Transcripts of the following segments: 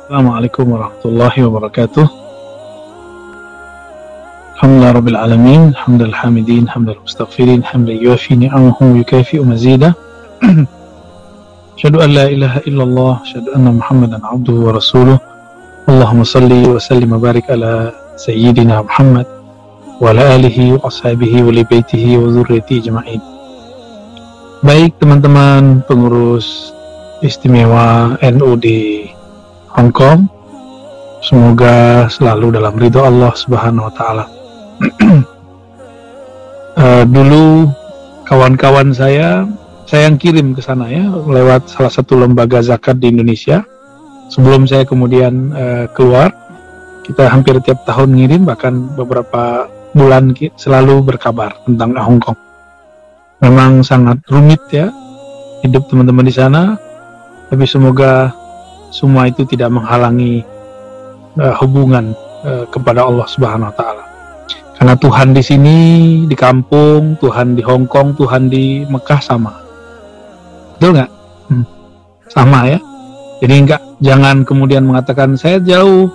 Assalamualaikum warahmatullahi wabarakatuh. Alhamdulillah rabbil alamin, hamdal hamidin, hamdal mustaghfirin, hamdan yuafi ni'amahu wa yukafi'u mazidah. Asyhadu an la ilaha illallah, asyhadu anna Muhammadan abduhu wa rasuluh. Allahumma salli wa sallim wa barik ala sayyidina Muhammad wa ala alihi wa ashabihi wa li baitihi wa dzurriyyatihi ajma'in. Baik teman-teman pengurus istimewa NU di Hong Kong, semoga selalu dalam ridho Allah Subhanahu wa taala. Dulu kawan-kawan saya yang kirim ke sana ya lewat salah satu lembaga zakat di Indonesia. Sebelum saya kemudian keluar, kita hampir tiap tahun ngirim, bahkan beberapa bulan selalu berkabar tentang Hong Kong. Memang sangat rumit ya hidup teman-teman di sana, tapi semoga semua itu tidak menghalangi hubungan kepada Allah Subhanahu wa taala. Karena Tuhan di sini di kampung, Tuhan di Hong Kong, Tuhan di Mekah sama. Betul nggak? Sama ya. Jadi jangan kemudian mengatakan saya jauh.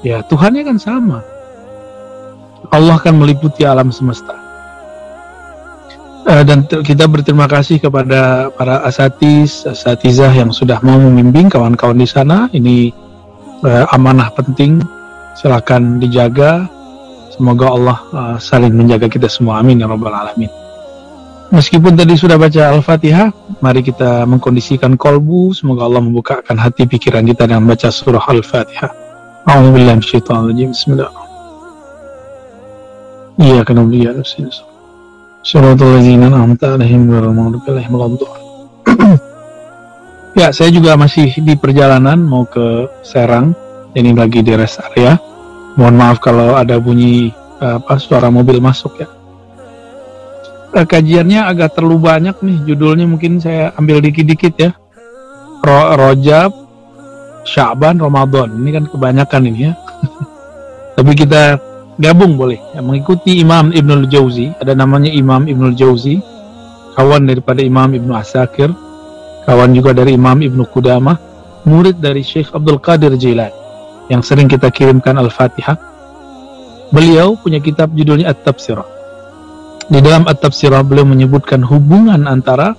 Ya, Tuhannya kan sama. Allah kan meliputi alam semesta. Dan kita berterima kasih kepada para asatizah yang sudah mau membimbing kawan-kawan di sana. Ini amanah penting, silakan dijaga. Semoga Allah saling menjaga kita semua, amin ya rabbal alamin. Meskipun tadi sudah baca Al-Fatihah, mari kita mengkondisikan kolbu. Semoga Allah membukakan hati pikiran kita dengan baca surah Al-Fatihah. A'udzubillahi minasyaitonir rajim. Bismillahirrahmanirrahim. Iyyaka na'budu wa iyyaka nasta'in. Shiratal ladzina an'amta 'alaihim ghairil maghdubi 'alaihim waladdallin. Ya, saya juga masih di perjalanan mau ke Serang. Ini lagi di rest area. Mohon maaf kalau ada bunyi suara mobil masuk ya. Kajiannya agak terlalu banyak nih, judulnya mungkin saya ambil dikit-dikit ya. Rajab, Sya'ban, Ramadan. Ini kan kebanyakan ini ya. Tapi kita gabung boleh ya, mengikuti Imam Ibnul Jauzi. Ada namanya Imam Ibnul Jauzi, kawan daripada Imam Ibnu Asakir, kawan juga dari Imam Ibnu Qudamah, murid dari Syekh Abdul Qadir Jailani yang sering kita kirimkan Al-Fatihah. Beliau punya kitab judulnya At-Tafsirah. Di dalam At-Tafsirah beliau menyebutkan hubungan antara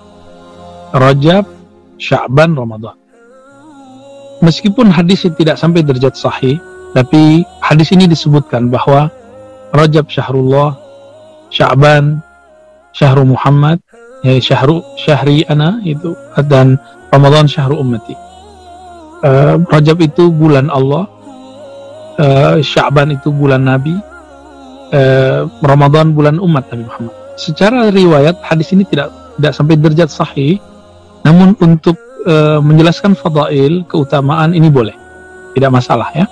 Rajab, Sya'ban, Ramadan. Meskipun hadisnya tidak sampai derajat sahih, tapi hadis ini disebutkan bahwa Rajab syahrullah, Sya'ban syahru Muhammad, ya syahri ana itu, dan Ramadan syahru ummati. Rajab itu bulan Allah, Sya'ban itu bulan Nabi, Ramadan bulan umat Nabi Muhammad. Secara riwayat hadis ini tidak sampai derajat sahih, namun untuk menjelaskan fadail, keutamaan ini boleh, tidak masalah ya.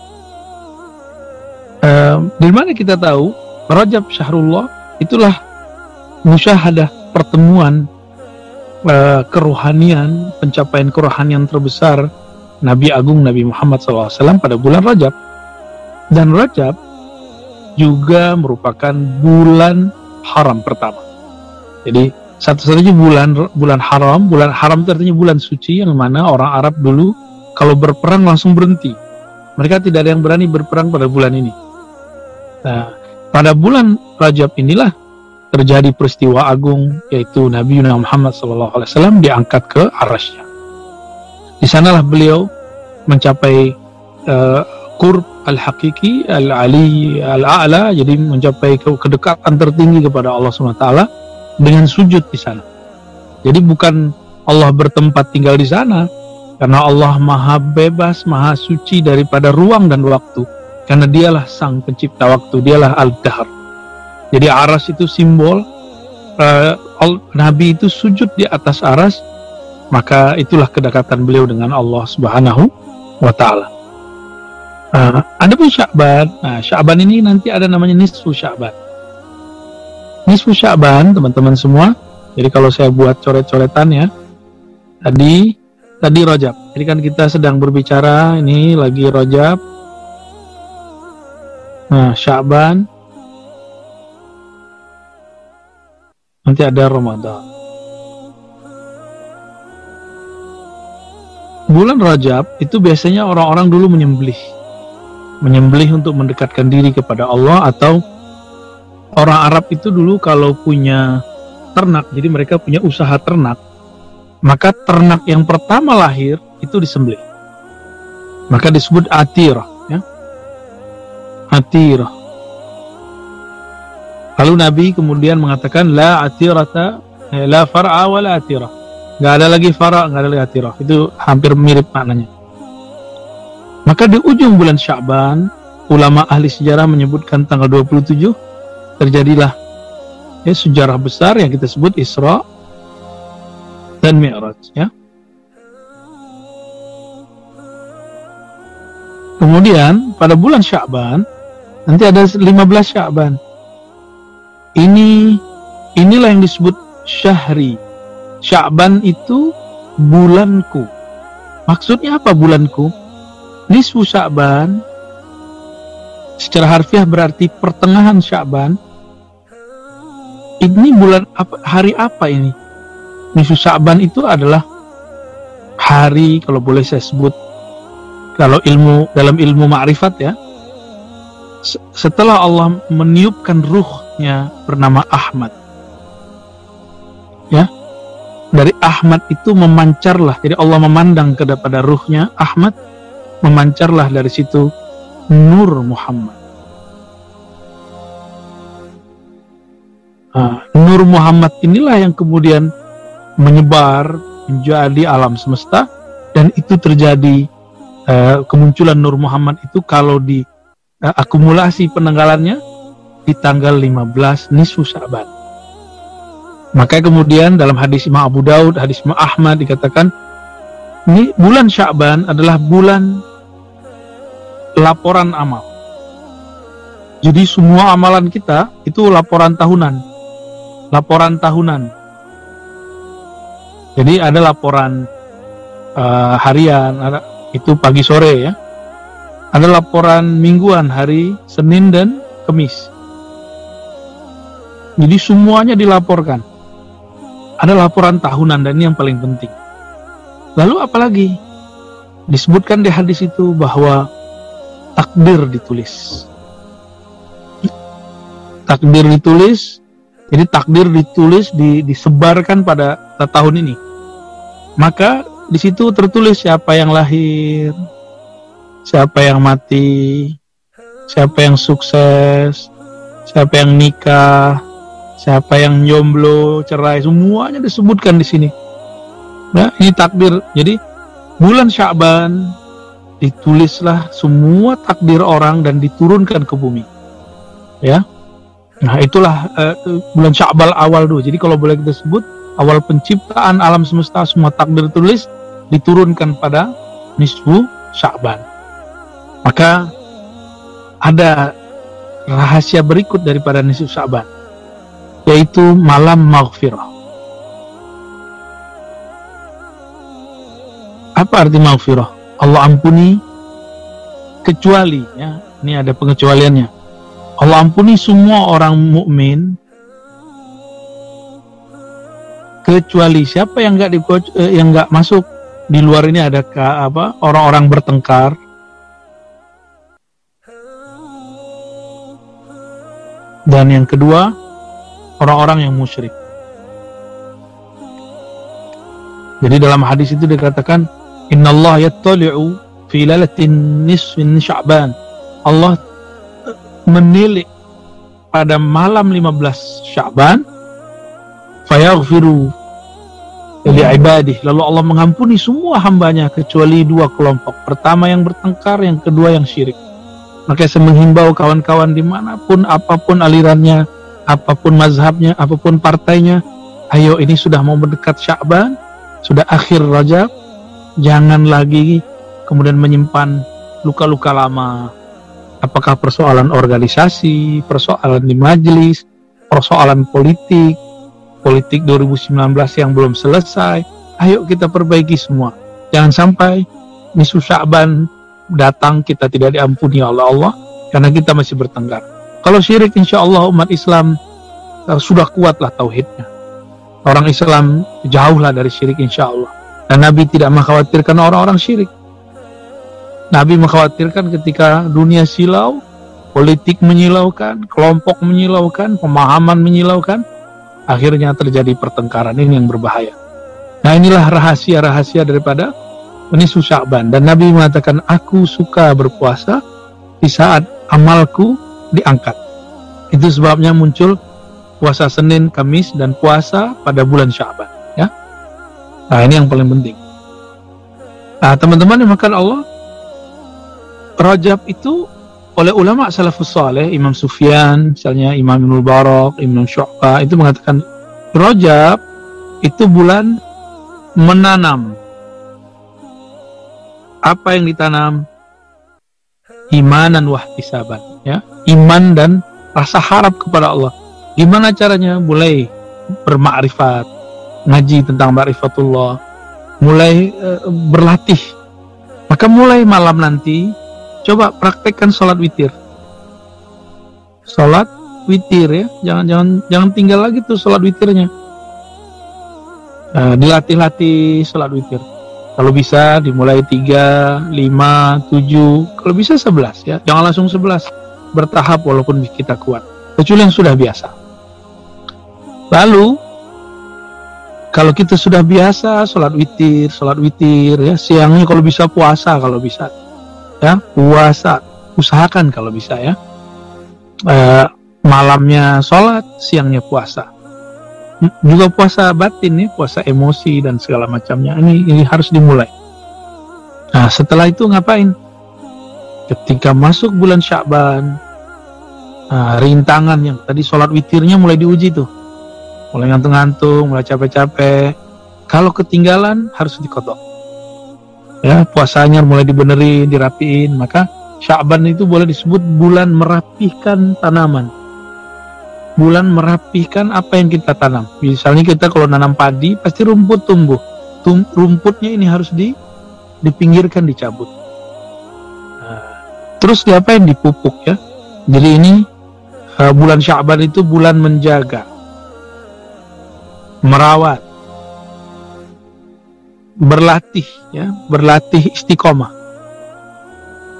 Dari mana kita tahu Rajab syahrullah? Itulah musyahadah, pertemuan kerohanian, pencapaian kerohanian terbesar Nabi Agung Nabi Muhammad SAW pada bulan Rajab. Dan Rajab juga merupakan bulan haram pertama. Jadi satu-satunya bulan haram. Bulan haram itu artinya bulan suci, yang mana orang Arab dulu kalau berperang langsung berhenti. Mereka tidak ada yang berani berperang pada bulan ini. Nah, pada bulan Rajab inilah terjadi peristiwa agung, yaitu Nabi Muhammad SAW diangkat ke Arasy. Di sanalah beliau mencapai qurb al-haqiqi al-ali al-a'la, jadi mencapai kedekatan tertinggi kepada Allah SWT dengan sujud di sana. Jadi bukan Allah bertempat tinggal di sana, karena Allah maha bebas, maha suci daripada ruang dan waktu, karena dialah sang pencipta waktu, dialah al-dahr. Jadi aras itu simbol Nabi itu sujud di atas aras, maka itulah kedekatan beliau dengan Allah Subhanahu wa ta'ala. Ada pun Sya'ban. Nah, Sya'ban ini nanti ada namanya nisfu Sya'ban. Nisfu Sya'ban, teman-teman semua. Jadi kalau saya buat coret-coretan ya. Tadi Rajab. Jadi kan kita sedang berbicara ini lagi Rajab. Nah, Sya'ban. Nanti ada Ramadan. bulan Rajab itu biasanya orang-orang dulu menyembelih untuk mendekatkan diri kepada Allah, atau orang Arab itu dulu kalau punya ternak, jadi mereka punya usaha ternak, maka ternak yang pertama lahir itu disembelih, maka disebut atirah, ya. Atirah. Lalu Nabi kemudian mengatakan la atirata, la far'a wa la atirah, nggak ada lagi far'a, nggak ada lagi atirah. Itu hampir mirip maknanya. Maka di ujung bulan Sya'ban, ulama ahli sejarah menyebutkan tanggal 27 terjadilah sejarah besar yang kita sebut Isra dan Mi'raj, ya. Kemudian pada bulan Sya'ban nanti ada 15 Sya'ban. Inilah yang disebut syahri. Sya'ban itu bulanku. Maksudnya apa bulanku? Nisfu Sya'ban secara harfiah berarti pertengahan Sya'ban. Ini bulan apa, hari apa ini? Nisfu Sya'ban itu adalah hari, kalau boleh saya sebut, kalau dalam ilmu ma'rifat, ya, setelah Allah meniupkan ruhnya bernama Ahmad, ya, dari Ahmad itu memancarlah, jadi Allah memandang kepada ruhnya Ahmad, memancarlah dari situ Nur Muhammad. Nur Muhammad inilah yang kemudian menyebar menjadi alam semesta, dan itu terjadi kemunculan Nur Muhammad itu kalau di akumulasi penanggalannya di tanggal 15 nisfu Sya'ban. Maka kemudian dalam hadis Imam Abu Daud, hadis Imam Ahmad dikatakan ini bulan Sya'ban adalah bulan laporan amal. Jadi semua amalan kita itu laporan tahunan. Jadi ada laporan harian, ada itu pagi sore, ya. Ada laporan mingguan, hari Senin dan Kamis. Jadi semuanya dilaporkan. Ada laporan tahunan, dan ini yang paling penting. Lalu apalagi? Disebutkan di hadis itu bahwa takdir ditulis. Takdir ditulis. Jadi takdir ditulis, disebarkan pada tahun ini. Maka di situ tertulis siapa yang lahir, siapa yang mati, siapa yang sukses, siapa yang nikah, siapa yang jomblo, cerai, semuanya disebutkan di sini. Nah, ini takdir. Jadi bulan Sya'ban ditulislah semua takdir orang dan diturunkan ke bumi, ya. Nah, itulah bulan Sya'ban awal dulu. Jadi kalau boleh kita sebut awal penciptaan alam semesta, semua takdir tulis diturunkan pada nisfu Sya'ban. Maka ada rahasia berikut daripada nisfu Sya'ban, yaitu malam maghfirah. Apa arti maghfirah? Allah ampuni, kecuali, ya, ini ada pengecualiannya. Allah ampuni semua orang mukmin kecuali siapa yang nggak masuk. Di luar ini ada orang-orang bertengkar, dan yang kedua orang-orang yang musyrik. Jadi dalam hadis itu dikatakan innallaha yattali'u fi lailatin nisfin Sya'ban. Allah menilik pada malam 15 Sya'ban, fayaghfiru li ibadih, lalu Allah mengampuni semua hambanya kecuali dua kelompok. Pertama yang bertengkar, yang kedua yang syirik. Maka saya menghimbau kawan-kawan dimanapun, apapun alirannya, apapun mazhabnya, apapun partainya, ayo, ini sudah mau mendekat Sya'ban, sudah akhir Rajab, jangan lagi kemudian menyimpan luka-luka lama. Apakah persoalan organisasi, persoalan di majelis, persoalan politik 2019 yang belum selesai, ayo kita perbaiki semua. Jangan sampai nisfu Sya'ban datang kita tidak diampuni oleh Allah karena kita masih bertengkar. Kalau syirik, insya Allah umat Islam sudah kuatlah tauhidnya. Orang Islam jauhlah dari syirik insya Allah. Dan Nabi tidak mengkhawatirkan orang-orang syirik. Nabi mengkhawatirkan ketika dunia silau, politik menyilaukan, kelompok menyilaukan, pemahaman menyilaukan, akhirnya terjadi pertengkaran. Ini yang berbahaya. Nah, inilah rahasia-rahasia daripada nisfu Sya'ban. Dan Nabi mengatakan, aku suka berpuasa di saat amalku diangkat. Itu sebabnya muncul puasa Senin, Kamis, dan puasa pada bulan Sya'ban. Ya. Nah, ini yang paling penting. Nah, teman-teman yang dimakan Allah, Rajab itu oleh ulama salafus saleh, Imam Sufyan, misalnya Imam Ibnul Barak, Imam Syu'bah, itu mengatakan Rajab itu bulan menanam. Apa yang ditanam? Imanan wahtisaban, ya, iman dan rasa harap kepada Allah. Gimana caranya? Mulai bermakrifat, ngaji tentang ma'rifatullah, mulai berlatih. Maka mulai malam nanti coba praktekkan sholat witir. Sholat witir, ya, jangan tinggal lagi tuh sholat witirnya. Dilatih-latih sholat witir. Kalau bisa dimulai 3, 5, 7, kalau bisa 11, ya. Jangan langsung 11, bertahap walaupun kita kuat. Kecuali yang sudah biasa. Lalu kalau kita sudah biasa sholat witir, ya, siangnya kalau bisa puasa, kalau bisa, ya, puasa, usahakan kalau bisa, ya, malamnya sholat, siangnya puasa. Juga puasa batin, ya, puasa emosi dan segala macamnya. Ini harus dimulai. Nah, setelah itu ngapain? Ketika masuk bulan Sya'ban, rintangan yang tadi sholat witirnya mulai diuji tuh, mulai ngantuk-ngantuk, mulai capek-capek. Kalau ketinggalan harus dikodok. Ya, puasanya mulai dibenerin, dirapiin. Maka Sya'ban itu boleh disebut bulan merapihkan tanaman. Bulan merapihkan apa yang kita tanam. Misalnya kita kalau nanam padi, pasti rumput tumbuh. Rumputnya ini harus dipinggirkan, dicabut. Terus diapain? Dipupuk, ya. Jadi ini bulan Sya'ban itu bulan menjaga, merawat, berlatih, ya, berlatih istiqomah.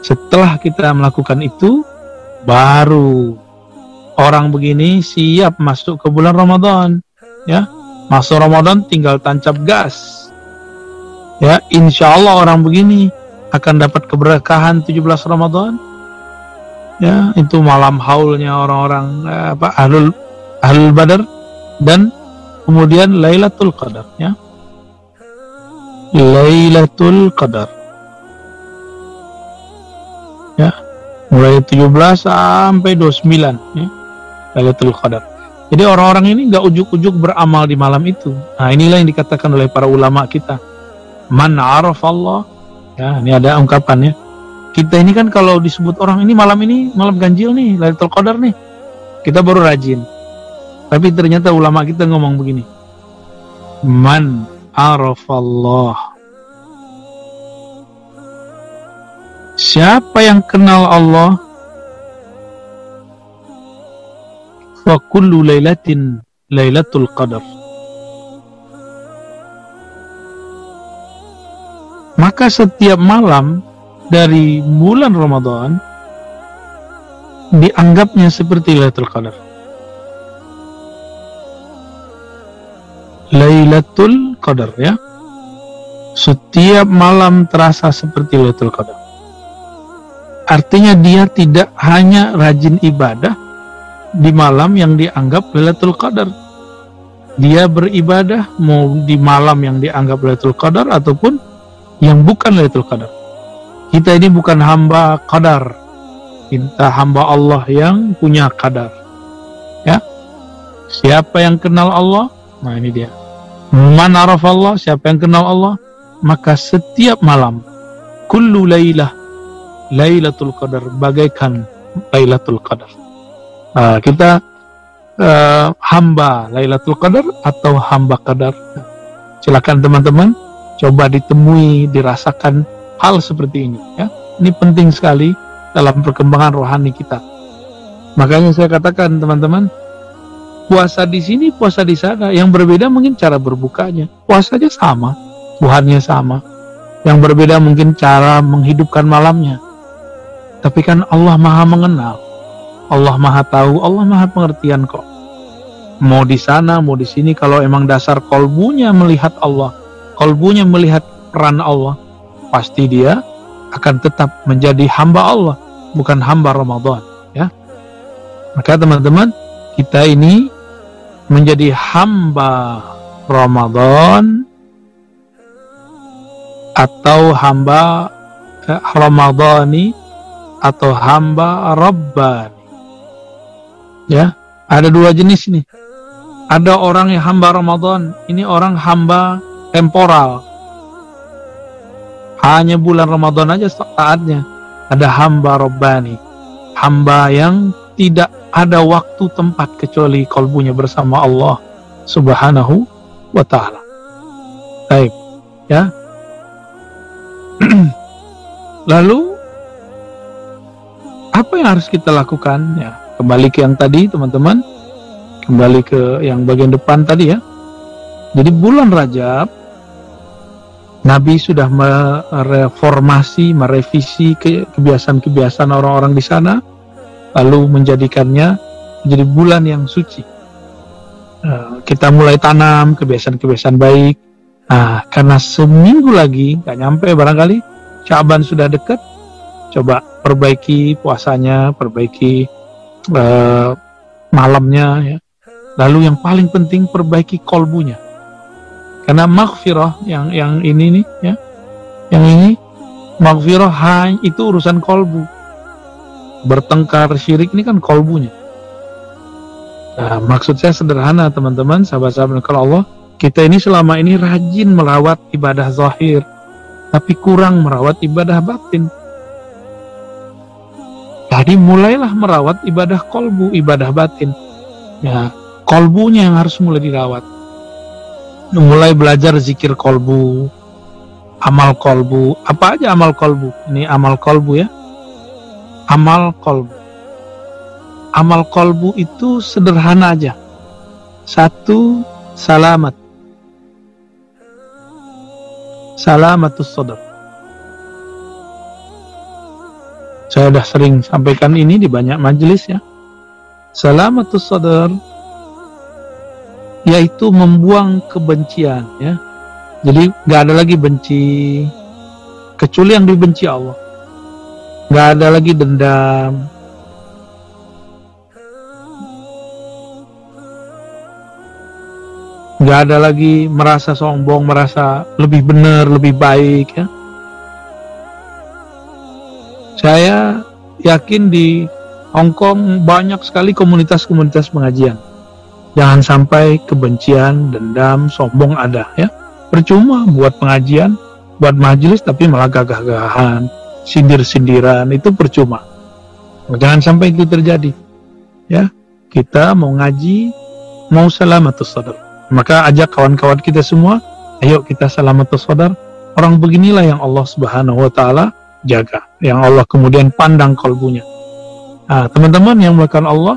Setelah kita melakukan itu, baru orang begini siap masuk ke bulan Ramadan, ya. Masuk Ramadan tinggal tancap gas, ya. Insya Allah orang begini akan dapat keberkahan 17 Ramadan, ya. Itu malam haulnya orang-orang ahlul badar, dan kemudian Lailatul Qadar, ya. Lailatul Qadar, ya, mulai 17 sampai 29, ya, Lailatul Qadar. Jadi orang-orang ini nggak ujuk-ujuk beramal di malam itu. Nah, inilah yang dikatakan oleh para ulama kita, man arafallah, ya, ini ada ungkapannya. Kita ini kan kalau disebut orang ini malam ganjil nih, Lailatul Qadar nih, kita baru rajin. Tapi ternyata ulama kita ngomong begini, man arafallah, siapa yang kenal Allah, fa kullu lailatin Lailatul Qadar, maka setiap malam dari bulan Ramadan dianggapnya seperti Lailatul Qadar. Lailatul Qadar, ya, setiap malam terasa seperti Lailatul Qadar. Artinya dia tidak hanya rajin ibadah di malam yang dianggap Lailatul Qadar. Dia beribadah mau di malam yang dianggap Lailatul Qadar ataupun yang bukan Lailatul Qadar. Kita ini bukan hamba qadar, kita hamba Allah yang punya qadar, ya. Siapa yang kenal Allah, nah ini dia, man arafallah, siapa yang kenal Allah, maka setiap malam kullu lailah Lailatul Qadar, bagaikan Lailatul Qadar. Kita hamba Lailatul Qadar atau hamba qadar. Silakan teman-teman coba ditemui, dirasakan hal seperti ini, ya. Ini penting sekali dalam perkembangan rohani kita. Makanya saya katakan teman-teman, puasa di sini, puasa di sana, yang berbeda mungkin cara berbukanya. Puasanya sama, Tuhannya sama. Yang berbeda mungkin cara menghidupkan malamnya. Tapi kan Allah maha mengenal, Allah maha tahu, Allah maha pengertian kok. Mau di sana, mau di sini, kalau emang dasar kolbunya melihat Allah, kolbunya melihat peran Allah, pasti dia akan tetap menjadi hamba Allah, bukan hamba Ramadan, ya. Maka teman-teman, kita ini menjadi hamba Ramadan atau hamba Ramadhani atau hamba Rabbani. Ya, ada dua jenis nih. Ada orang yang hamba Ramadan, ini orang hamba temporal. Hanya bulan Ramadan aja taatnya. Ada hamba Rabbani, hamba yang tidak ada waktu tempat kecuali kalbunya bersama Allah Subhanahu wa ta'ala. Baik, ya. Lalu apa yang harus kita lakukan? Ya, kembali ke yang tadi teman-teman, kembali ke yang bagian depan tadi ya. Jadi bulan Rajab, Nabi sudah mereformasi, merevisi kebiasaan-kebiasaan orang-orang di sana, lalu menjadikannya menjadi bulan yang suci. Kita mulai tanam kebiasaan-kebiasaan baik. Nah, karena seminggu lagi, nggak nyampe barangkali, Syaban sudah dekat, coba perbaiki puasanya, perbaiki malamnya, ya. Lalu yang paling penting perbaiki kolbunya, karena maghfirah yang ini nih, ya, yang ini maghfirah hanya itu urusan kolbu. Bertengkar syirik ini kan kolbunya. Nah, maksud saya sederhana teman-teman, sahabat-sahabat kalau Allah, kita ini selama ini rajin merawat ibadah zahir, tapi kurang merawat ibadah batin. Jadi mulailah merawat ibadah kolbu, ibadah batin. Ya, kolbunya yang harus mulai dirawat. Mulai belajar zikir kolbu, amal kolbu. Apa aja amal kolbu? Ini amal kolbu ya. Amal kolbu. Amal kolbu itu sederhana aja. Satu, salamat. Salamatus sadr. Saya sudah sering sampaikan ini di banyak majelis ya. Salamatus sadr yaitu membuang kebencian ya. Jadi nggak ada lagi benci kecuali yang dibenci Allah. Nggak ada lagi dendam. Nggak ada lagi merasa sombong, merasa lebih benar, lebih baik ya. Saya yakin di Hong Kong banyak sekali komunitas-komunitas pengajian. Jangan sampai kebencian, dendam, sombong ada ya. Percuma buat pengajian, buat majelis tapi malah gagah-gagahan, sindir-sindiran, itu percuma. Jangan sampai itu terjadi. Ya, kita mau ngaji, mau salamatus sadr. Maka ajak kawan-kawan kita semua, ayo kita salamatus sadr. Orang beginilah yang Allah Subhanahu wa ta'ala jaga, yang Allah kemudian pandang kolbunya. Nah, teman-teman yang melakukan Allah,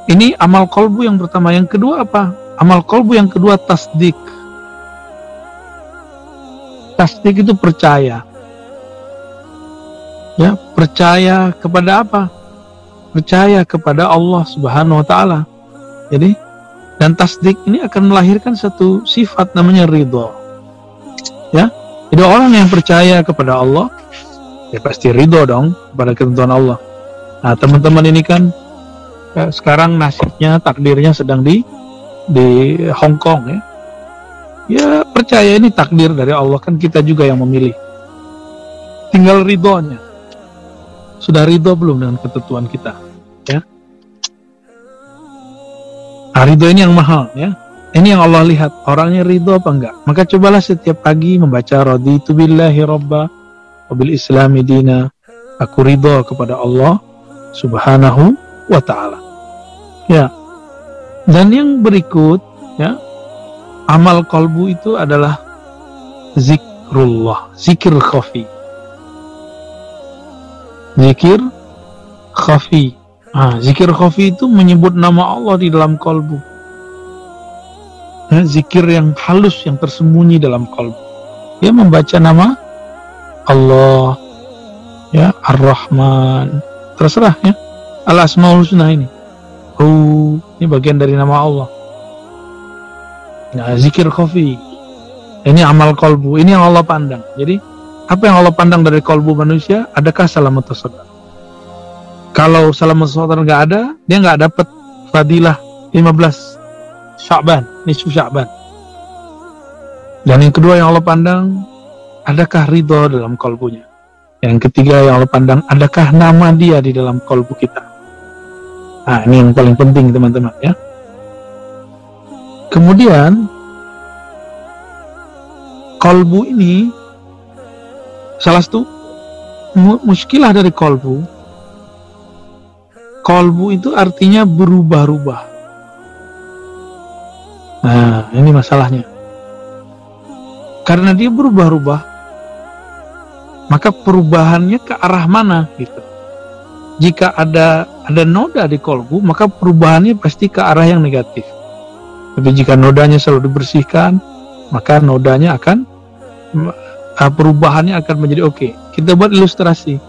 ini amal kolbu yang pertama. Yang kedua apa? Amal kolbu yang kedua tasdik. Tasdik itu percaya. Ya, percaya kepada apa? Percaya kepada Allah Subhanahu wa ta'ala. Jadi, dan tasdik ini akan melahirkan satu sifat namanya ridho. Ya, jadi orang yang percaya kepada Allah, ya pasti ridho dong kepada ketentuan Allah. Nah, teman-teman ini kan sekarang nasibnya, takdirnya sedang di Hong Kong ya. Ya percaya ini takdir dari Allah, kan kita juga yang memilih. Tinggal ridhonya. Sudah ridho belum dengan ketentuan kita? Ya. Nah, ridho ini yang mahal ya. Ini yang Allah lihat, orangnya ridho apa enggak. Maka cobalah setiap pagi membaca raditu billahi robba wabil islami dina. Aku ridho kepada Allah Subhanahu wa ta'ala. Ya. Dan yang berikut ya, amal kolbu itu adalah zikrullah, zikir khafi. Zikir khafi. Zikir khafi itu menyebut nama Allah di dalam kolbu. Zikir yang halus, yang tersembunyi dalam kolbu. dia membaca nama Allah, ya, Ar-Rahman, terserah ya, Al-Asmaul Husna ini. Ini bagian dari nama Allah. Nah, zikir khafi, ini amal kolbu, ini yang Allah pandang. Jadi apa yang Allah pandang dari kolbu manusia? Adakah salamat saudara? Kalau salamat saudara nggak ada, dia nggak dapat fadilah 15 Sya'ban, nisfu Sya'ban. Dan yang kedua yang Allah pandang, adakah ridho dalam kolbunya? Yang ketiga yang Allah pandang, adakah nama dia di dalam kolbu kita? Nah, ini yang paling penting teman-teman ya. Kemudian kolbu ini salah satu muskilah dari kolbu. Kolbu itu artinya berubah-ubah. Nah, ini masalahnya. Karena dia berubah-ubah, maka perubahannya ke arah mana gitu. Jika ada noda di kolbu, maka perubahannya pasti ke arah yang negatif. Tapi jika nodanya selalu dibersihkan, maka nodanya akan perubahannya akan menjadi oke. Kita buat ilustrasi.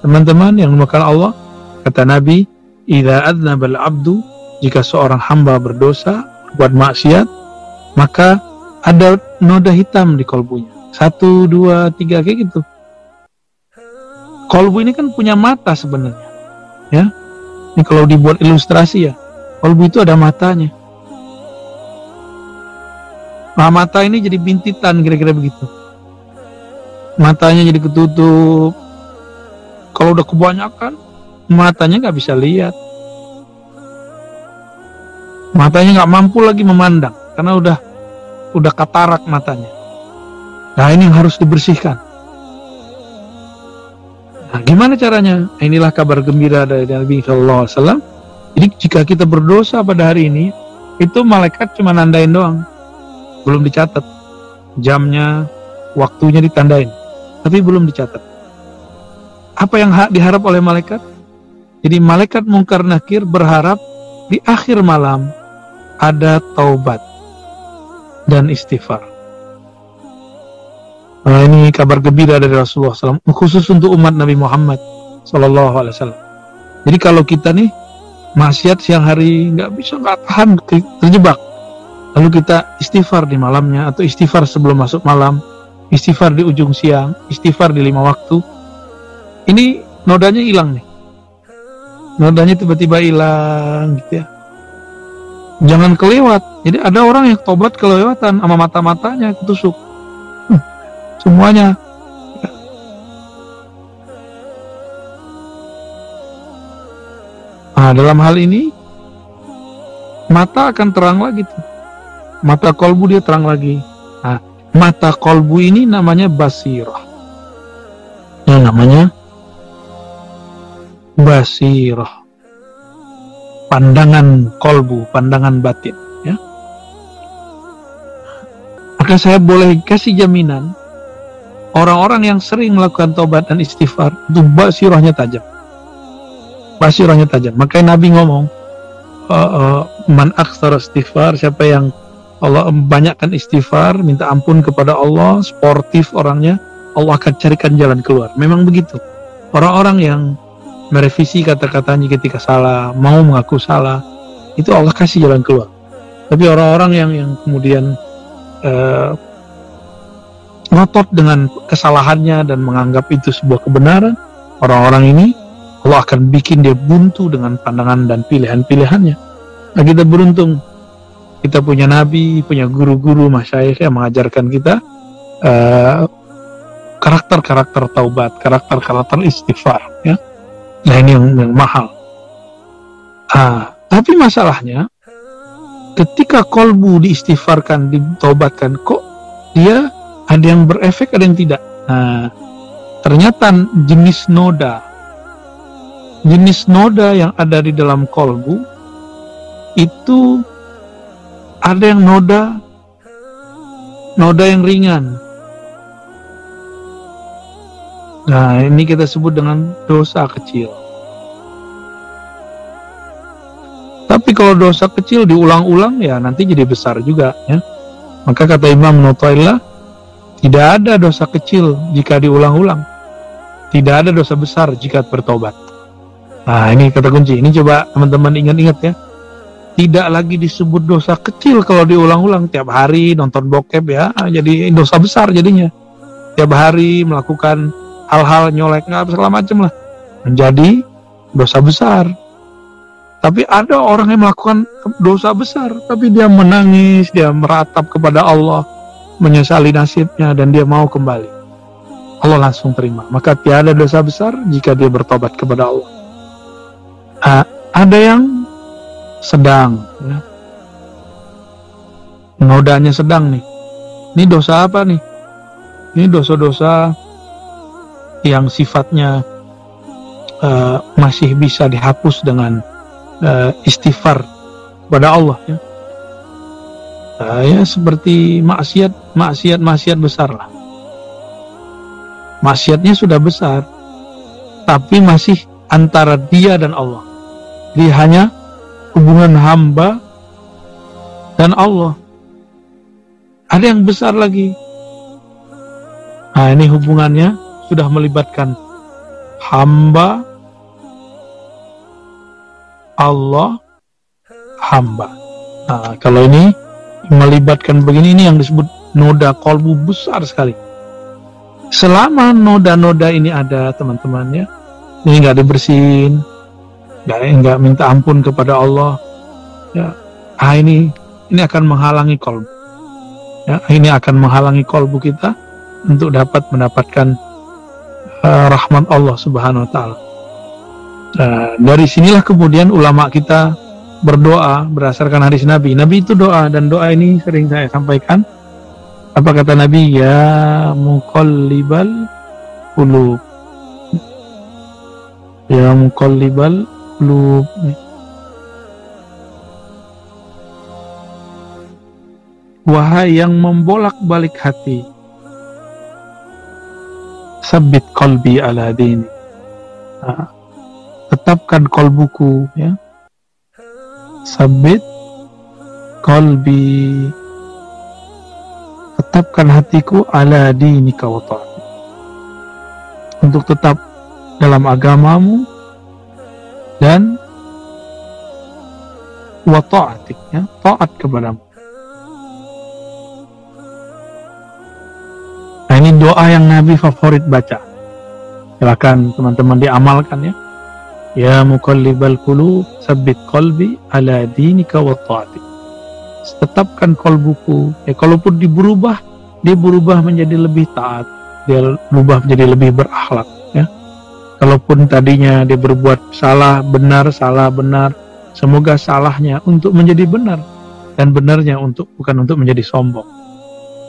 Teman-teman yang dimakan Allah, kata Nabi, idza adznabal abdu, jika seorang hamba berdosa, berbuat maksiat, maka ada noda hitam di kolbunya. 1, 2, 3 kayak gitu. Kolbu ini kan punya mata sebenarnya. Ya. Ini kalau dibuat ilustrasi ya, kolbu itu ada matanya. Nah, mata ini jadi bintitan kira-kira begitu. Matanya jadi ketutup. Kalau udah kebanyakan, matanya nggak bisa lihat. Matanya nggak mampu lagi memandang karena udah katarak matanya. Nah, ini yang harus dibersihkan. Nah, gimana caranya? Inilah kabar gembira dari Nabi Sallallahu Alaihi Wasallam. Jadi jika kita berdosa pada hari ini, itu malaikat cuma nandain doang, belum dicatat jamnya, waktunya ditandain, tapi belum dicatat. Apa yang diharap oleh malaikat? Jadi malaikat Munkar Nakir berharap di akhir malam ada taubat dan istighfar. Nah, ini kabar gembira dari Rasulullah SAW, khusus untuk umat Nabi Muhammad SAW. Jadi kalau kita nih maksiat siang hari nggak tahan, terjebak, lalu kita istighfar di malamnya, atau istighfar sebelum masuk malam, istighfar di ujung siang, istighfar di 5 waktu, ini nodanya hilang nih. Nodanya tiba-tiba hilang gitu ya. Jangan kelewat. Jadi ada orang yang tobat kelewatan sama mata-matanya ketusuk. Semuanya. Nah, dalam hal ini mata akan terang lagi tuh. Mata kolbu dia terang lagi. Nah, mata kolbu ini namanya basirah. Yang namanya basirah. Pandangan kolbu, pandangan batin, ya. Maka saya boleh kasih jaminan, orang-orang yang sering melakukan taubat dan istighfar itu basirahnya tajam. Basirahnya tajam. Makanya Nabi ngomong, man aktsara istighfar, siapa yang Allah banyakkan istighfar, minta ampun kepada Allah, sportif orangnya, Allah akan carikan jalan keluar. Memang begitu. Orang-orang yang merevisi kata-katanya ketika salah, mau mengaku salah, itu Allah kasih jalan keluar. Tapi orang-orang yang kemudian ngotot dengan kesalahannya dan menganggap itu sebuah kebenaran, orang-orang ini Allah akan bikin dia buntu dengan pandangan dan pilihan-pilihannya. Nah, kita beruntung, kita punya nabi, punya guru-guru, masyayikh yang mengajarkan kita karakter-karakter taubat, karakter-karakter istighfar, ya. Nah, ini yang mahal. Tapi masalahnya, ketika kolbu diistighfarkan, ditaubatkan, kok dia ada yang berefek, ada yang tidak. Nah, ternyata jenis noda yang ada di dalam kolbu itu ada yang noda yang ringan. Nah, ini kita sebut dengan dosa kecil. Tapi kalau dosa kecil diulang-ulang, ya nanti jadi besar juga, ya. Maka kata Imam Nu'taillah, Tidak ada dosa kecil jika diulang-ulang. Tidak ada dosa besar jika bertobat. Nah, ini kata kunci. Ini coba teman-teman ingat-ingat ya. Tidak lagi disebut dosa kecil kalau diulang-ulang. Tiap hari nonton bokep ya, jadi dosa besar jadinya. Tiap hari melakukan hal-hal nyolek, segala macam lah, menjadi dosa besar. Tapi ada orang yang melakukan dosa besar, tapi dia menangis, dia meratap kepada Allah, menyesali nasibnya, dan dia mau kembali. Allah langsung terima. Maka tiada dosa besar jika dia bertobat kepada Allah. Ada yang sedang, ya. Nodanya sedang nih. Ini dosa apa nih? Ini dosa-dosa yang sifatnya masih bisa dihapus dengan istighfar kepada Allah, ya. Ya seperti maksiat besar lah. Maksiatnya sudah besar, tapi masih antara dia dan Allah. Jadi hanya hubungan hamba dan Allah. Ada yang besar lagi. Nah, ini hubungannya sudah melibatkan hamba, Allah, hamba. Nah, kalau ini melibatkan begini, ini yang disebut noda kolbu besar sekali. Selama noda-noda ini ada, teman-teman, ya, ini nggak dibersihin, nggak minta ampun kepada Allah, ya, ini akan menghalangi kolbu, ya, ini akan menghalangi kolbu kita untuk dapat mendapatkan rahmat Allah Subhanahu Wa Taala. Dari sinilah kemudian ulama kita berdoa berdasarkan hadis Nabi. Nabi itu doa, dan doa ini sering saya sampaikan. Apa kata Nabi? Ya muqallibal qulub, ya muqallibal qulub. Wahai yang membolak-balik hati, sabbit qalbi ala dini. Tetapkan kolbuku, ya. Sabbit qalbi, tetapkan hatiku ala dinika wa ta'atik, untuk tetap dalam agamamu dan wa ta'atik, ya, taat kepadamu. Nah, ini doa yang Nabi favorit baca. Silakan teman-teman diamalkan, ya. Ya muqallibal qulub, sabbit qalbi ala dinika wa ta'atik. Tetapkan kolbuku, ya, kalaupun dia berubah menjadi lebih taat, dia berubah menjadi lebih berakhlak, ya. Kalaupun tadinya dia berbuat salah benar, semoga salahnya untuk menjadi benar, dan benarnya bukan untuk menjadi sombong.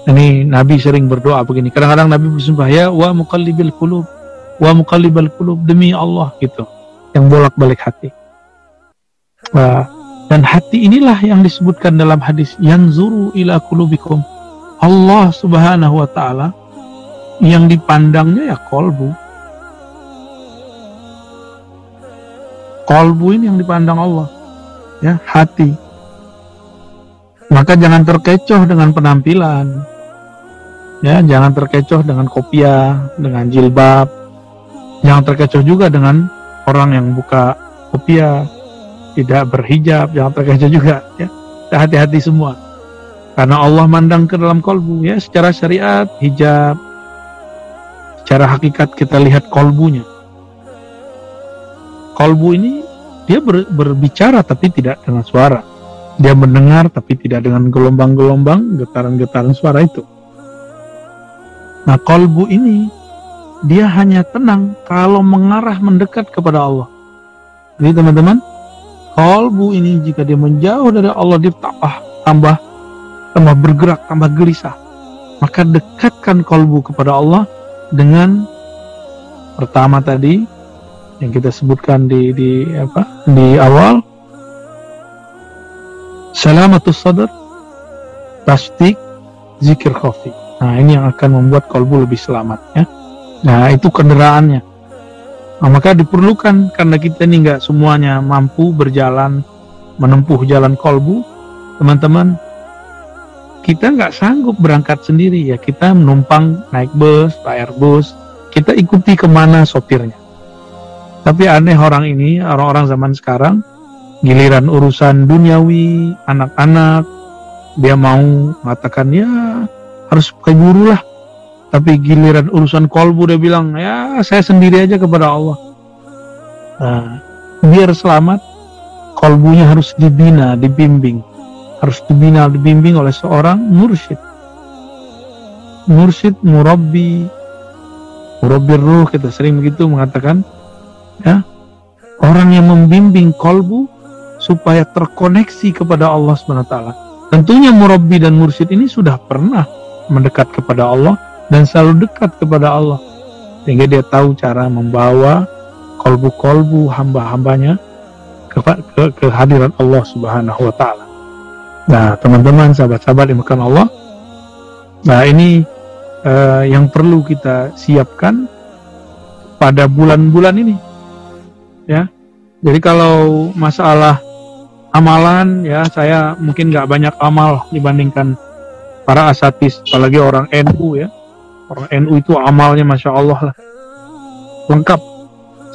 Ini Nabi sering berdoa begini. Kadang-kadang Nabi bersumpah, ya wa muqallibal qulub, demi Allah, gitu, yang bolak-balik hati. Dan hati inilah yang disebutkan dalam hadis, yanzuru ila qulubikum. Allah Subhanahu wa Ta'ala yang dipandangnya ya kolbu. Kolbu ini yang dipandang Allah, ya, hati. Maka jangan terkecoh dengan penampilan, ya, jangan terkecoh dengan kopiah, dengan jilbab. Jangan terkecoh juga dengan orang yang buka kopiah, tidak berhijab, jangan terkecoh juga, ya. Hati-hati semua, karena Allah mandang ke dalam kolbu, ya. Secara syariat hijab, secara hakikat kita lihat kolbunya. Kolbu ini dia berbicara tapi tidak dengan suara, dia mendengar tapi tidak dengan gelombang-gelombang, getaran-getaran suara itu. Nah, kolbu ini dia hanya tenang kalau mengarah mendekat kepada Allah. Jadi teman-teman, kolbu ini jika dia menjauh dari Allah, dia tambah bergerak, tambah gelisah. Maka dekatkan kolbu kepada Allah dengan pertama tadi yang kita sebutkan di awal, salamatus sadr, tasdik, zikir khafi. Nah, ini yang akan membuat kolbu lebih selamat, ya. Nah, itu kendaraannya. Nah, maka diperlukan, karena kita ini nggak semuanya mampu berjalan menempuh jalan kolbu, teman-teman, kita nggak sanggup berangkat sendiri, ya kita menumpang naik bus, bayar bus, kita ikuti kemana sopirnya. Tapi aneh orang-orang zaman sekarang, giliran urusan duniawi, anak-anak, dia mau mengatakan ya harus pakai guru lah. Tapi giliran urusan kolbu dia bilang ya saya sendiri aja kepada Allah. Nah, biar selamat, kolbunya harus dibina, dibimbing. Harus dibimbing oleh seorang mursyid. Mursyid, murabbir ruh, kita sering begitu mengatakan, ya, orang yang membimbing kolbu supaya terkoneksi kepada Allah SWT. Tentunya murabbi dan mursyid ini sudah pernah mendekat kepada Allah dan selalu dekat kepada Allah, sehingga dia tahu cara membawa kolbu-kolbu hamba-hambanya ke hadirat Allah Subhanahu wa Ta'ala. Nah, teman-teman, sahabat-sahabat yang dimuliakan Allah, nah ini yang perlu kita siapkan pada bulan-bulan ini, ya. Jadi kalau masalah amalan, ya saya mungkin nggak banyak amal dibandingkan para asatis, apalagi orang NU, ya. Orang NU itu amalnya Masya Allah lah, lengkap,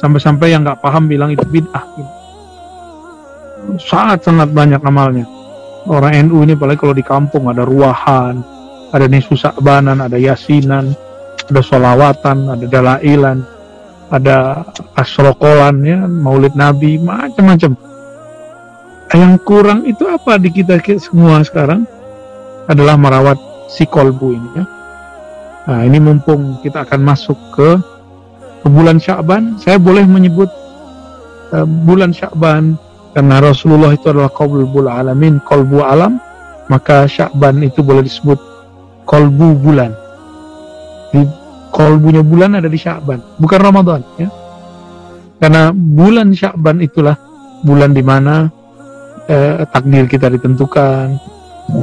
sampai-sampai yang nggak paham bilang itu bid'ah gitu. Sangat-sangat banyak amalnya orang NU ini, apalagi kalau di kampung ada ruahan, ada nisfu sa'banan, ada yasinan, ada sholawatan, ada dalailan, ada asrokolan, ya, maulid nabi, macam-macam. Yang kurang itu apa di kita semua sekarang adalah merawat si kolbu ini, ya. Nah, ini mumpung kita akan masuk ke bulan Sya'ban, saya boleh menyebut bulan Sya'ban karena Rasulullah itu adalah qalbul alamin, kolbu alam, maka Sya'ban itu boleh disebut kolbu bulan. Di kolbunya bulan ada di Sya'ban, bukan Ramadan, ya. Karena bulan Sya'ban itulah bulan di mana takdir kita ditentukan,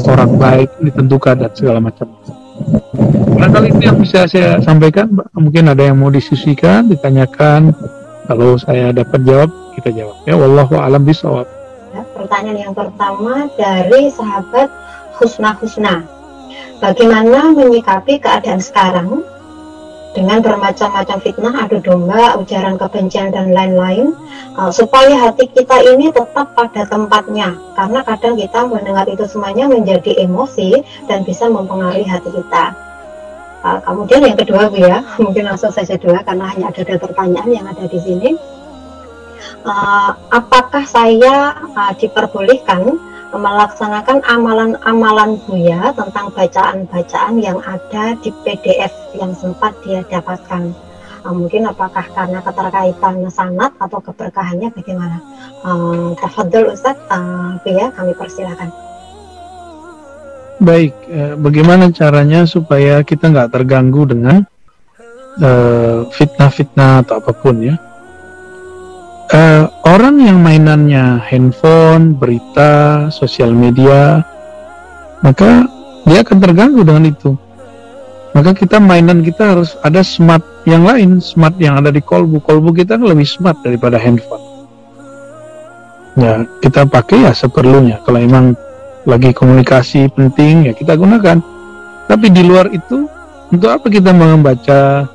orang baik ditentukan, dan segala macam. Barangkali itu yang bisa saya sampaikan. Mungkin ada yang mau diskusikan, ditanyakan. Kalau saya dapat jawab, kita jawab. Ya, wallahu a'lam bishawab. Pertanyaan yang pertama dari sahabat Husna. Bagaimana menyikapi keadaan sekarang dengan bermacam-macam fitnah, adu domba, ujaran kebencian dan lain-lain, supaya hati kita ini tetap pada tempatnya, karena kadang kita mendengar itu semuanya menjadi emosi dan bisa mempengaruhi hati kita. Kemudian yang kedua, Bu, ya, mungkin langsung saja dulu karena hanya ada 2 pertanyaan yang ada di sini. Apakah saya diperbolehkan melaksanakan amalan-amalan Buya tentang bacaan-bacaan yang ada di PDF yang sempat dia dapatkan? Mungkin apakah karena keterkaitan sanad atau keberkahannya bagaimana? Tafadhol Ustaz, Buya, kami persilakan. Baik, bagaimana caranya supaya kita nggak terganggu dengan fitnah-fitnah atau apapun, ya? Orang yang mainannya handphone, berita, sosial media, maka dia akan terganggu dengan itu. Maka mainan kita harus ada smart yang lain, smart yang ada di kolbu. Kolbu kita lebih smart daripada handphone. Ya, kita pakai ya seperlunya. Kalau emang lagi komunikasi penting, ya kita gunakan. Tapi di luar itu, untuk apa kita membaca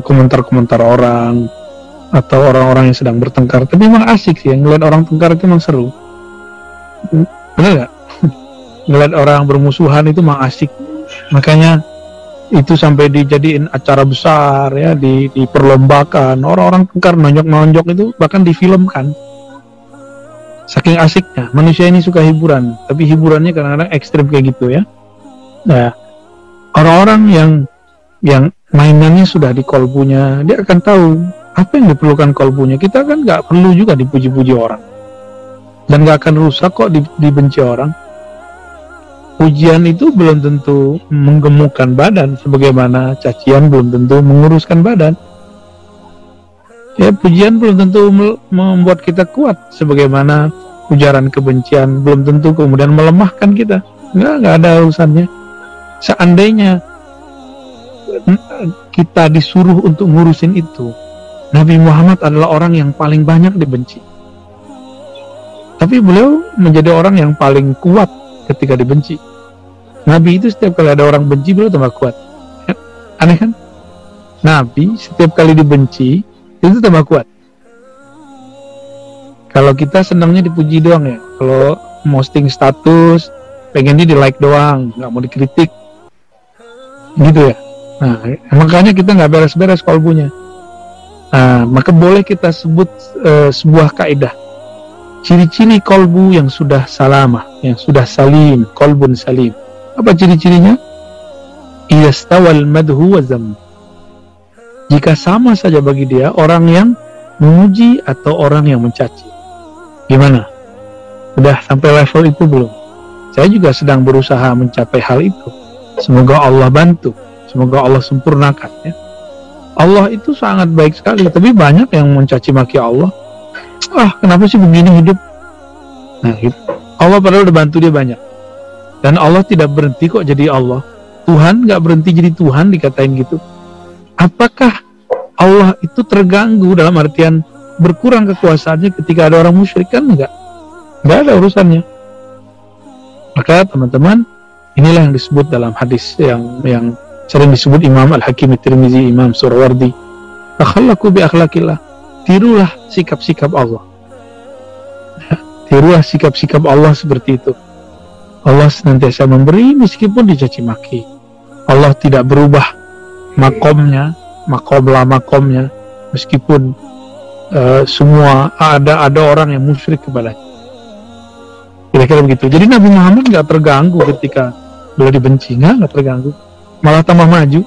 komentar-komentar orang atau orang-orang yang sedang bertengkar? Tapi memang asik sih, ngeliat orang tengkar itu memang seru. Benar nggak? Ngeliat orang bermusuhan itu memang asik. Makanya itu sampai dijadiin acara besar, ya, diperlombakan. Orang-orang tengkar nonjok-nonjok itu bahkan difilmkan. Saking asiknya, manusia ini suka hiburan, tapi hiburannya kadang-kadang ekstrim kayak gitu, ya. Nah, orang-orang yang mainannya sudah di kolbunya, dia akan tahu apa yang diperlukan kolbunya. Kita kan nggak perlu juga dipuji-puji orang, dan nggak akan rusak kok dibenci orang. Pujian itu belum tentu menggemukkan badan, sebagaimana cacian belum tentu menguruskan badan. Ya, pujian belum tentu membuat kita kuat, sebagaimana ujaran kebencian belum tentu kemudian melemahkan kita. Nggak ada urusannya. Seandainya kita disuruh untuk ngurusin itu, Nabi Muhammad adalah orang yang paling banyak dibenci, tapi beliau menjadi orang yang paling kuat ketika dibenci. Nabi itu setiap kali ada orang benci beliau tambah kuat. Aneh kan? Nabi setiap kali dibenci itu tambah kuat. Kalau kita senangnya dipuji doang ya. Kalau posting status pengennya di like doang, nggak mau dikritik, gitu ya. Nah, makanya kita nggak beres-beres kolbunya. Nah, maka boleh kita sebut sebuah kaidah. Ciri-ciri kolbu yang sudah salamah, yang sudah salim, kolbun salim. Apa ciri-cirinya? Iyastawal madhu wa zamm. Jika sama saja bagi dia orang yang memuji atau orang yang mencaci. Gimana? Udah sampai level itu belum? Saya juga sedang berusaha mencapai hal itu. Semoga Allah bantu. Semoga Allah sempurnakan ya. Allah itu sangat baik sekali, tapi banyak yang mencaci maki Allah. Kenapa sih begini hidup? Nah, gitu. Allah padahal udah bantu dia banyak. Dan Allah tidak berhenti kok jadi Allah. Tuhan gak berhenti jadi Tuhan dikatain gitu. Apakah Allah itu terganggu dalam artian berkurang kekuasaannya ketika ada orang musyrik? Kan enggak ada urusannya. Maka teman-teman, inilah yang disebut dalam hadis yang sering disebut Imam Al-Hakim At-Tirmizi, Imam Surawardi, akhlaqu bi akhlaqillah. Tirulah sikap-sikap Allah. Tirulah sikap-sikap Allah seperti itu. Allah senantiasa memberi meskipun dicaci maki. Allah tidak berubah makomnya meskipun semua ada orang yang musyrik kepadanya. Kira-kira begitu. Jadi Nabi Muhammad nggak terganggu ketika beliau dibenci, nggak terganggu, malah tambah maju.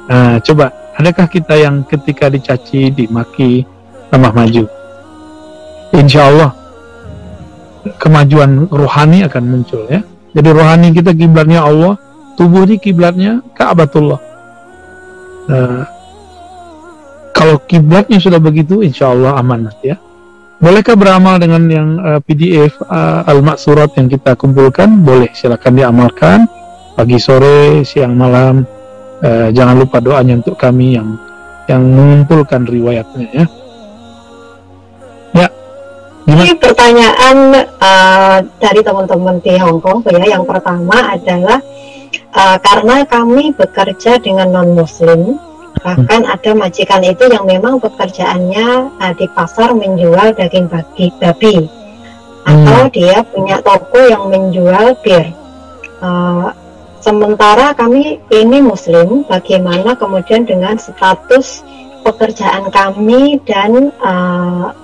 Nah, coba, adakah kita yang ketika dicaci, dimaki, tambah maju? Insya Allah kemajuan rohani akan muncul ya. Jadi rohani kita kiblatnya Allah, tubuh ini kiblatnya Ka'batullah. Kalau kiblatnya sudah begitu, insya Allah aman ya. Bolehkah beramal dengan yang PDF Al-Maksurat yang kita kumpulkan? Boleh, silakan diamalkan pagi, sore, siang, malam. Jangan lupa doanya untuk kami yang mengumpulkan riwayatnya ya. Ya. Ini pertanyaan dari teman-teman di Hong Kong ya. Yang pertama adalah karena kami bekerja dengan non-muslim, bahkan ada majikan itu yang memang pekerjaannya di pasar menjual daging babi, atau dia punya toko yang menjual bir. Sementara kami ini muslim, bagaimana kemudian dengan status pekerjaan kami dan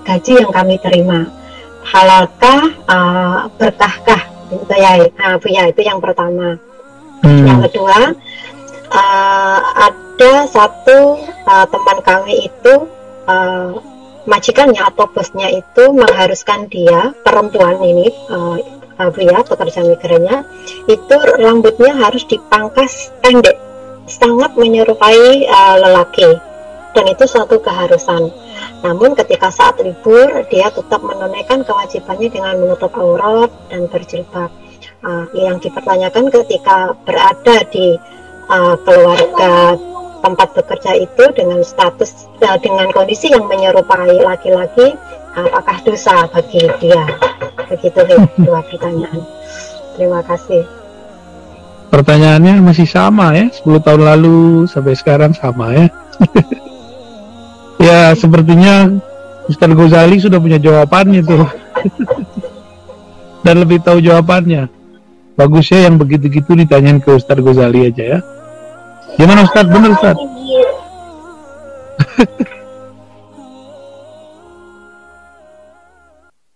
gaji yang kami terima? Halalkah, berkahkah? Itu ya, itu yang pertama. Yang kedua, ada satu teman kami itu majikannya atau bosnya itu mengharuskan dia, perempuan ini pekerja migrannya itu rambutnya harus dipangkas pendek, sangat menyerupai lelaki, dan itu suatu keharusan. Namun ketika saat libur dia tetap menunaikan kewajibannya dengan menutup aurat dan berjilbab. Yang dipertanyakan ketika berada di keluarga tempat bekerja itu dengan status dengan kondisi yang menyerupai laki-laki, apakah dosa bagi dia? Begitu dua pertanyaan. Terima kasih. Pertanyaannya masih sama ya, 10 tahun lalu sampai sekarang sama ya. Ya sepertinya Ustaz Ghazali sudah punya jawabannya tuh. Dan lebih tahu jawabannya. Bagusnya yang begitu-gitu ditanyain ke Ustaz Ghazali aja ya. Gimana Ustaz? Bener Ustaz?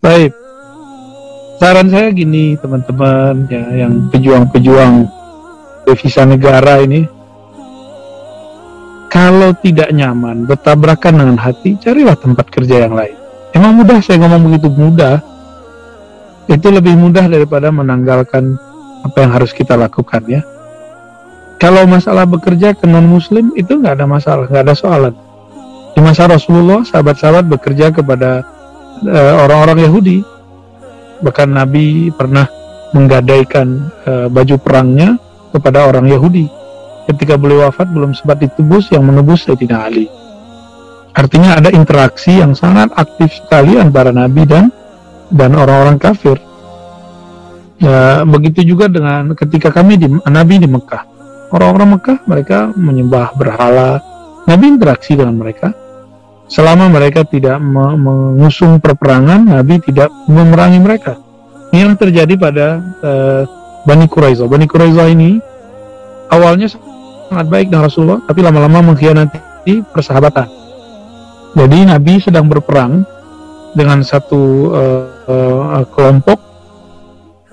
Baik. Saran saya gini teman-teman ya, yang pejuang-pejuang devisa negara ini, kalau tidak nyaman, bertabrakan dengan hati, carilah tempat kerja yang lain. Emang mudah, saya ngomong begitu mudah. Itu lebih mudah daripada menanggalkan apa yang harus kita lakukan ya. Kalau masalah bekerja ke non-muslim itu nggak ada masalah, nggak ada soalan. Di masa Rasulullah, sahabat-sahabat bekerja kepada orang-orang Yahudi. Bahkan Nabi pernah menggadaikan baju perangnya kepada orang Yahudi. Ketika beliau wafat belum sempat ditebus, yang menebus Sayyidina Ali. Artinya ada interaksi yang sangat aktif sekali antara Nabi dan orang-orang kafir. Ya, begitu juga dengan ketika Nabi di Mekah. Orang-orang Mekah mereka menyembah berhala. Nabi interaksi dengan mereka. Selama mereka tidak mengusung perperangan, Nabi tidak memerangi mereka. Ini yang terjadi pada Bani Quraisyah. Bani Quraisyah ini awalnya sangat baik dengan Rasulullah, tapi lama-lama mengkhianati persahabatan. Jadi Nabi sedang berperang dengan satu kelompok.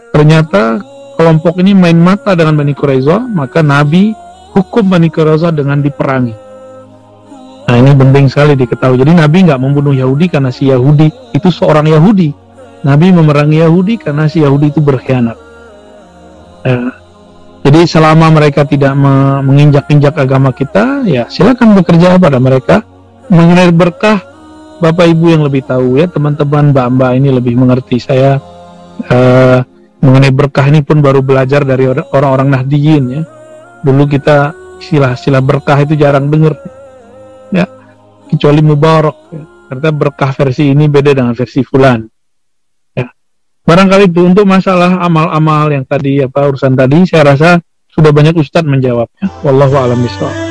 Ternyata kelompok ini main mata dengan Bani Quraisyah, maka Nabi hukum Bani Quraisyah dengan diperangi. Nah, ini penting sekali diketahui. Jadi Nabi nggak membunuh Yahudi karena si Yahudi itu seorang Yahudi. Nabi memerangi Yahudi karena si Yahudi itu berkhianat. Jadi selama mereka tidak menginjak-injak agama kita, ya silakan bekerja pada mereka. Mengenai berkah, Bapak Ibu yang lebih tahu ya, teman-teman Mbak-mbak ini lebih mengerti. Saya mengenai berkah ini pun baru belajar dari orang-orang Nahdiyin ya. Dulu kita istilah berkah itu jarang dengar ya, kecuali Mubarak ya. Karena berkah versi ini beda dengan versi fulan ya. Barangkali itu untuk masalah amal-amal yang tadi urusan tadi, saya rasa sudah banyak ustadz menjawabnya. Wallahu a'lam bishawab.